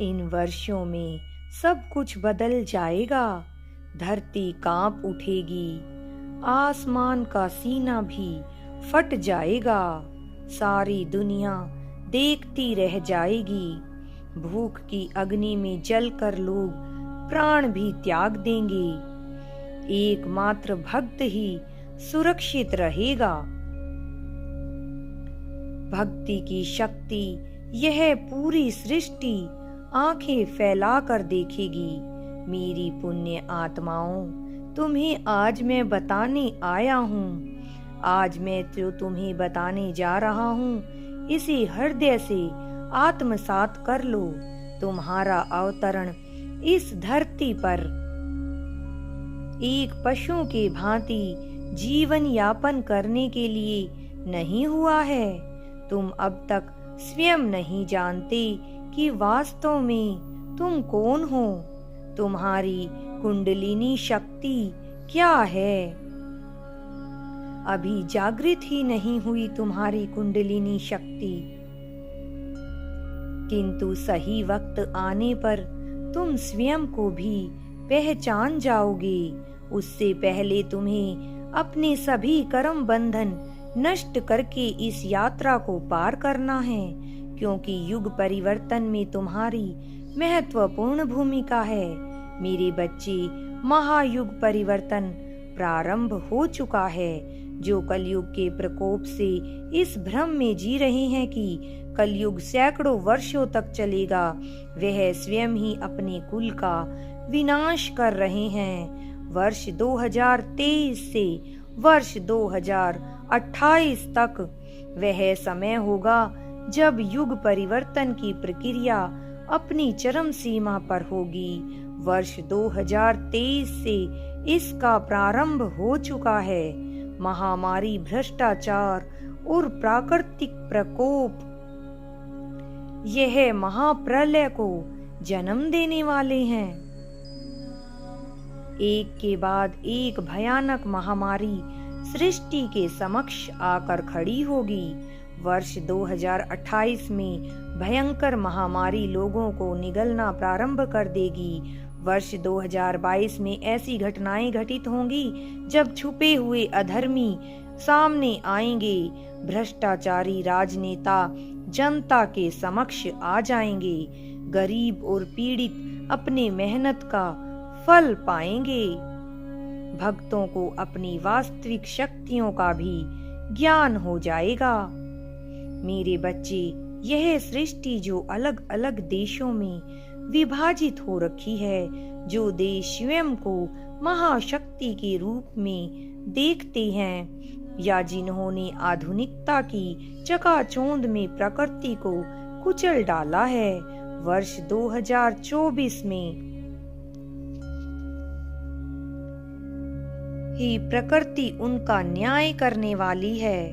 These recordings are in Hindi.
इन वर्षों में सब कुछ बदल जाएगा। धरती कांप उठेगी, आसमान का सीना भी फट जाएगा। सारी दुनिया देखती रह जाएगी। भूख की अग्नि में जलकर लोग प्राण भी त्याग देंगे। एकमात्र भक्त ही सुरक्षित रहेगा। भक्ति की शक्ति यह पूरी सृष्टि आंखें फैलाकर देखेगी। मेरी पुण्य आत्माओं, तुम्हें आज मैं बताने आया हूँ। आज मैं जो तुम्हें बताने जा रहा हूँ, इसे हृदय से आत्मसात कर लो। तुम्हारा अवतरण इस धरती पर एक पशु के भांति जीवन यापन करने के लिए नहीं हुआ है। तुम अब तक स्वयं नहीं जानते कि वास्तव में तुम कौन हो। तुम्हारी कुंडलिनी शक्ति क्या है? अभी जागृत ही नहीं हुई तुम्हारी कुंडलिनी शक्ति। किंतु सही वक्त आने पर तुम स्वयं को भी पहचान जाओगे। उससे पहले तुम्हें अपने सभी कर्म बंधन नष्ट करके इस यात्रा को पार करना है, क्योंकि युग परिवर्तन में तुम्हारी महत्वपूर्ण भूमिका है। मेरे बच्चे, महायुग परिवर्तन प्रारंभ हो चुका है। जो कलयुग के प्रकोप से इस भ्रम में जी रहे हैं कि कलयुग सैकड़ों वर्षों तक चलेगा, वह स्वयं ही अपने कुल का विनाश कर रहे हैं। वर्ष 2023 से वर्ष 2028 तक वह समय होगा जब युग परिवर्तन की प्रक्रिया अपनी चरम सीमा पर होगी। वर्ष 2023 से इसका प्रारंभ हो चुका है। महामारी, भ्रष्टाचार और प्राकृतिक प्रकोप यह महाप्रलय को जन्म देने वाले हैं। एक के बाद एक भयानक महामारी सृष्टि के समक्ष आकर खड़ी होगी। वर्ष 2028 में भयंकर महामारी लोगों को निगलना प्रारंभ कर देगी। वर्ष 2022 में ऐसी घटनाएं घटित होंगी जब छुपे हुए अधर्मी सामने आएंगे। भ्रष्टाचारी राजनेता जनता के समक्ष आ जाएंगे। गरीब और पीड़ित अपने मेहनत का फल पाएंगे। भक्तों को अपनी वास्तविक शक्तियों का भी ज्ञान हो जाएगा। मेरे बच्चे, यह सृष्टि जो अलग अलग देशों में विभाजित हो रखी है, जो देश स्वयं को महाशक्ति के रूप में देखते हैं, या जिन्होंने आधुनिकता की चकाचौंध में प्रकृति को कुचल डाला है, वर्ष 2024 में ही प्रकृति उनका न्याय करने वाली है।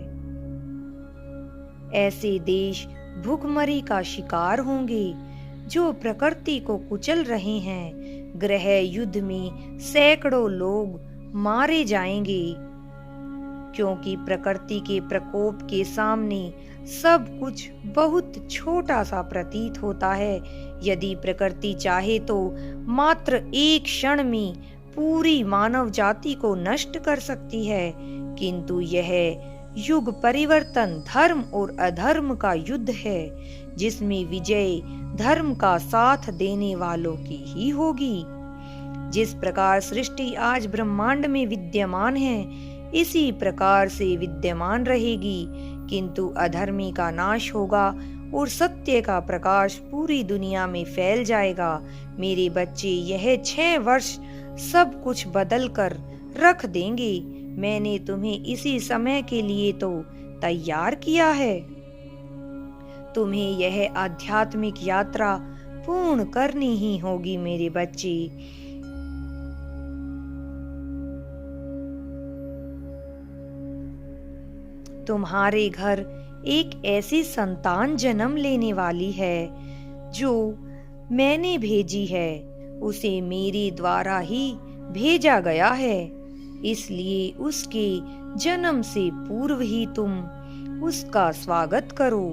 ऐसे देश भूखमरी का शिकार होंगे जो प्रकृति को कुचल रहे हैं। गृह युद्ध में सैकड़ों लोग मारे जाएंगे, क्योंकि प्रकृति के प्रकोप के सामने सब कुछ बहुत छोटा सा प्रतीत होता है। यदि प्रकृति चाहे तो मात्र एक क्षण में पूरी मानव जाति को नष्ट कर सकती है, किंतु यह युग परिवर्तन धर्म और अधर्म का युद्ध है, जिसमें विजय धर्म का साथ देने वालों की ही होगी। जिस प्रकार सृष्टि आज ब्रह्मांड में विद्यमान है, इसी प्रकार से विद्यमान रहेगी, किंतु अधर्मी का नाश होगा और सत्य का प्रकाश पूरी दुनिया में फैल जाएगा। मेरे बच्चे, यह 6 वर्ष सब कुछ बदल कर रख देंगे। मैंने तुम्हें इसी समय के लिए तो तैयार किया है। तुम्हें यह आध्यात्मिक यात्रा पूर्ण करनी ही होगी मेरे बच्चे। तुम्हारे घर एक ऐसी संतान जन्म लेने वाली है जो मैंने भेजी है। उसे मेरे द्वारा ही भेजा गया है, इसलिए उसके जन्म से पूर्व ही तुम उसका स्वागत करो।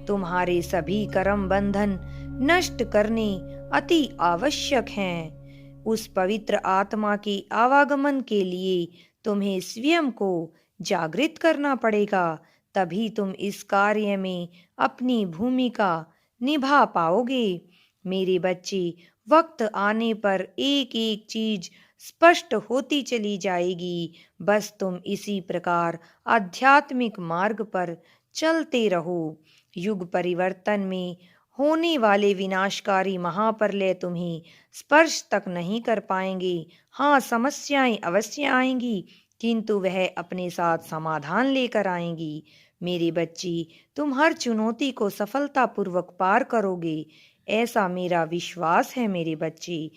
तुम्हारे सभी कर्म बंधन नष्ट करने अति आवश्यक हैं। उस पवित्र आत्मा के आवागमन के लिए तुम्हें स्वयं को जागृत करना पड़ेगा, तभी तुम इस कार्य में अपनी भूमिका निभा पाओगे। मेरे बच्चे, वक्त आने पर एक एक चीज स्पष्ट होती चली जाएगी। बस तुम इसी प्रकार आध्यात्मिक मार्ग पर चलते रहो। युग परिवर्तन में होने वाले विनाशकारी महाप्रलय तुम्हें स्पर्श तक नहीं कर पाएंगे। हाँ, समस्याएं अवश्य आएंगी, किंतु वह अपने साथ समाधान लेकर आएंगी। मेरे बच्चे, तुम हर चुनौती को सफलतापूर्वक पार करोगे, ऐसा मेरा विश्वास है। मेरे बच्चे,